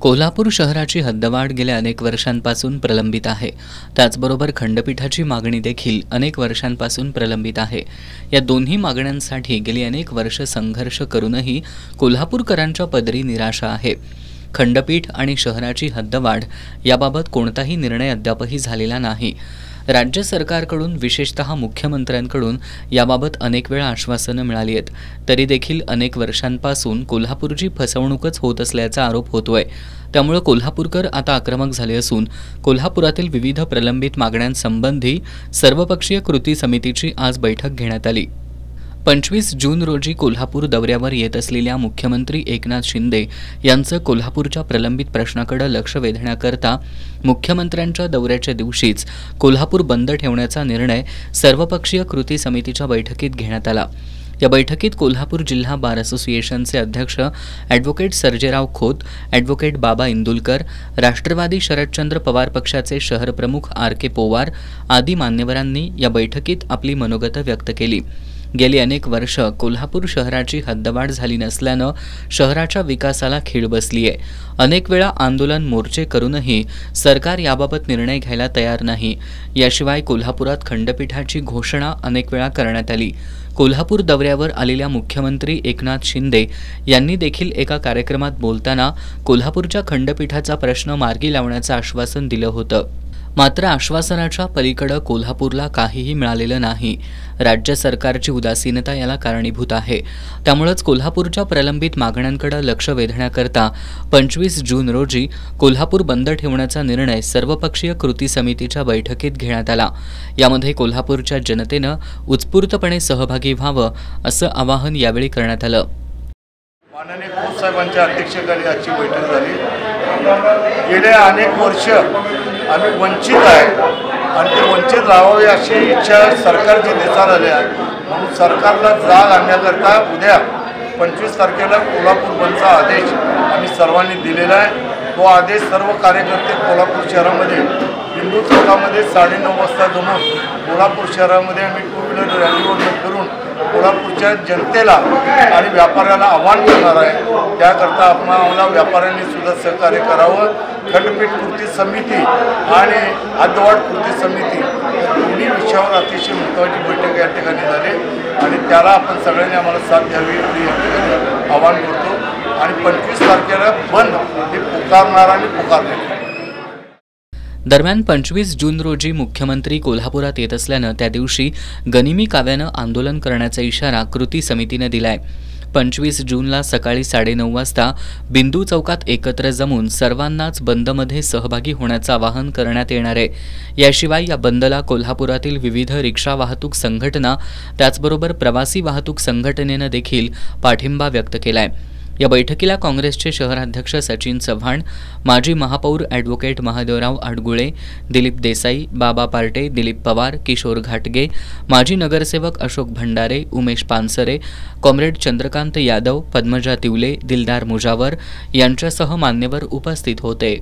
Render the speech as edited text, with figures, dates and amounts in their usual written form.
कोल्हापूर शहराची हद्दवाढ गेल्या अनेक वर्षांपासून प्रलंबित आहे। त्याचबरोबर खंडपीठाची मागणी देखील अनेक वर्षांपासून प्रलंबित आहे। या दोन्ही मागण्यांसाठी गेली अनेक वर्ष संघर्ष करूनही कोल्हापूरकरांच्या पदरी निराशा आहे। खंडपीठ आणि शहराची हद्दवाढ याबाबत कोणताही निर्णय अद्यापही झालेला नाही। राज्य सरकारकडून विशेषतः मुख्यमंत्र्यांकडून याबाबत अनेक वेळा आश्वासनं मिळाली आहेत, तरी देखील अनेक वर्षांपासून कोल्हापूरची फसवणूकच होत असल्याचा आरोप होतोय। त्यामुळे कोल्हापूरकर आता आक्रमक झाले असून कोल्हापुरातील विविध प्रलंबित मागण्यांसंबंधी सर्वपक्षीय कृती समितीची आज बैठक घेण्यात आली। 25 जून रोजी कोल्हापूर दौऱ्यावर येत असलेल्या मुख्यमंत्री एकनाथ शिंदे यांचं कोल्हापूरच्या प्रलंबित प्रश्नाकडे लक्ष वेधण्याकरता मुख्यमंत्र्यांच्या दौऱ्याच्या दिवशीच कोल्हापूर बंद ठेवण्याचा निर्णय सर्वपक्षीय कृती समितीच्या बैठकीत घेण्यात आला। या बैठकीत कोल्हापूर जिल्हा बार असोसिएशनचे अध्यक्ष ॲडव्होकेट सर्जेराव खोत, ॲडव्होकेट बाबा इंदुलकर, राष्ट्रवादी शरदचंद्र पवार पक्षाचे शहर प्रमुख आर.के. पोवार आदी मान्यवरांनी या बैठकीत आपली मनोगत व्यक्त केली। गेली अनेक वर्ष कोल्हापूर शहराची हद्दवाढ झाली नसल्यानं शहराच्या विकासाला खीळ बसली आहे। अनेक वेळा आंदोलन मोर्चे करूनही सरकार याबाबत निर्णय घ्यायला तयार नाही। याशिवाय कोल्हापुरात खंडपीठाची घोषणा अनेक वेळा करण्यात आली। कोल्हापूर दौऱ्यावर आलेल्या मुख्यमंत्री एकनाथ शिंदे यांनी देखील एका कार्यक्रमात बोलताना कोल्हापूरच्या खंडपीठाचा प्रश्न मार्गी लावण्याचं आश्वासन दिलं होतं। मात्र आश्वासनाच्या पलीकडे कोल्हापूरला काहीही मिळालेलं नाही। राज्य सरकारची उदासीनता याला कारणीभूत आहे। त्यामुळेच कोल्हापूरच्या प्रलंबित मागण्यांकडे लक्ष वेधण्याकरता 25 जून रोजी कोल्हापूर बंद ठेवण्याचा निर्णय सर्वपक्षीय कृती समितीच्या बैठकीत घेण्यात आला। यामध्ये कोल्हापूरच्या जनतेनं उत्स्फूर्तपणे सहभागी व्हावं असं आवाहन यावेळी करण्यात आलं। माननीय खोत साहेबांच्या अध्यक्षतेखाली आजची बैठक झाली। गेल्या अनेक वर्ष आम्ही वंचित आहे आणि ते वंचित राहावे अशी इच्छा सरकारची दिसायला आली आहे। म्हणून सरकारला जाग आणण्याकरता उद्या 25 तारखेला कोल्हापूर बंदचा आदेश आम्ही सर्वांनी दिलेला आहे। तो आदेश सर्व कार्यकर्ते कोल्हापूर शहरामध्ये बिंदू चौकामध्ये 9:30 वाजता जमून कोल्हापूर शहरामध्ये आम्ही 2 व्हीलर रॅलीवर फिरून कोल्हापूरच्या जनतेला आणि व्यापाऱ्याला आवाहन करणार आहे। त्याकरता आम्हाला व्यापाऱ्यांनी सुद्धा सहकार्य करावं। खंडपीठ कृती समिती आणि हद्दवाढ कृती समिती दोन्ही विषयावर अतिशय महत्त्वाची बैठक या ठिकाणी झाली आणि त्याला आपण सगळ्यांनी आम्हाला साथ द्यावी एवढी या ठिकाणी आवाहन करतो आणि 25 तारखेला बंद हे पुकारणार आणि पुकारलेले। दरम्यान 25 जून रोजी मुख्यमंत्री कोल्हापुरात येत असल्यानं त्या दिवशी गनिमी काव्यानं आंदोलन करण्याचा इशारा कृती समितीने दिलाय। 25 जूनला सकाळी 9:30 वाजता बिंदू चौकात एकत्र जमून सर्वांनाच बंदमध्ये सहभागी होण्याचं आवाहन करण्यात येणार आहे। याशिवाय या बंदला कोल्हापुरातील विविध रिक्षा वाहतूक संघटना त्याचबरोबर प्रवासी वाहतूक संघटनेनं देखील पाठिंबा व्यक्त केलाय। या बैठकीला काँग्रेसचे शहराध्यक्ष सचिन चव्हाण, माजी महापौर ॲडव्होकेट महादेवराव आडगुळे, दिलीप देसाई, बाबा पार्टे, दिलीप पवार, किशोर घाटगे, माजी नगरसेवक अशोक भंडारे, उमेश पानसरे, कॉम्रेड चंद्रकांत यादव, पद्मजा तिवले, दिलदार मुजावर यांच्यासह मान्यवर उपस्थित होते।